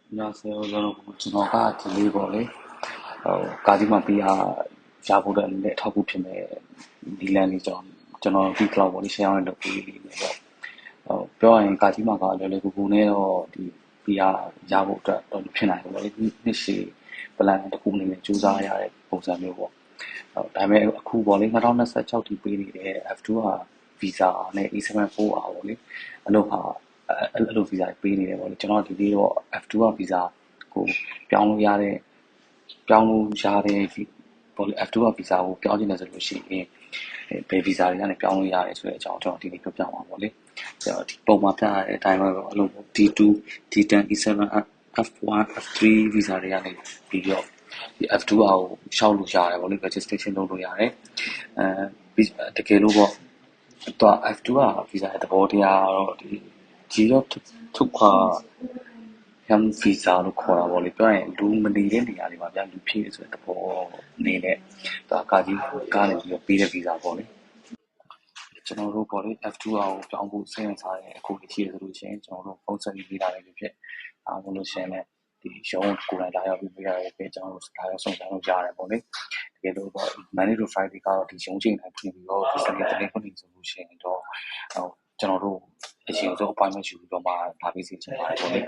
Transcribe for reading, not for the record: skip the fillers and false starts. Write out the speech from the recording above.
안녕하세요. 여러분, 준호가 들리고래. 까지만 비야 야보다는데 타고 편에 닐란이죠. 저는 비클라보리 시향을 넣고 일이네요. 뼈아인 까지마가 레레고 보내요. 비야 야보다 또 편하고 니시 플랜တစ်ခုအနေနဲ့စူးစမ်းရတဲ့ပုံစံမျိုးပေါ့ဒါပေမဲ့အခုပေါ့လေ2026ထိပေးနေတဲ့ F2 ဟာ visa နဲ့ E74R ပေါ့လေအလုပ်ဟာအဲ့လို visa ပေးနေတယ်ပေါ့လေကျွန်တော်ဒီနေ့တော့ F2 က visa ကိုပြောင်းလို့ရတဲ့ပေါ့လေ F2 က visa ကိုပြောင်းချင်တယ်ဆိုလို့ရှိရင်ဘယ် visa တွေကနေပြောင်းလို့ရတယ်ဆိုတဲ့အကြောင်းကျွန်တော်ဒီနေ့ပြောပြမှာပေါ့လေဒီပုံမှာပြရတဲ့အတိုင်းပဲပေါ့အလုပ် D2 D10 E7 F1 F3 visa တွေကနေပြီးတော့ဒီ F2 ကိုရှောက်လို့ရတယ်ပေါ့လေ registration လုပ်လို့ရတယ်တကယ်လို့ပေါ့တော့ F2 က visa ရဲ့သဘောတရားတော့ဒီ Giro ထုခွာhem visa လို့ခေါ်တာပေါ့လေပြောရင်လူမနေတဲ့နေရာတွေမှာပြန်လူဖြည့်ဆိုတဲ့သဘောအနေနဲ့ဒါကာကြီးကားနေပြီးတော့ပေးတဲ့ visa ပေါ့လေကျွန်တော်တို့ပေါ့လေ F2 ကိုပြောင်းဖို့စိတ်ဝင်စားတဲ့အခုရှိရသလိုချင်းကျွန်တော်တို့ပုံစံရေးပေးတာလည်းဖြစ်အားမလို့ရှင်လည်းဒီရုံးကိုယ်တိုင်လာရောက်ပြီးပေးရတဲ့အတွက်ကျွန်တော်တို့ဒါရောက်ဆုံးဆောင်လို့ရတယ်ပေါ့လေတကယ်လို့ပေါ့ Monday to Friday ကတော့ဒီရုံးချိန်တိုင်းပြင်ပြီးတော့ဒီစနေတနေ့ခုနေဆိုလို့ရှိရင်တော့ကျွန်တော်တို့အချိန်ဆုံး appointment ယူပြီးတော့မှလာပေးစီချင်ပါတယ်ပေါ့လေ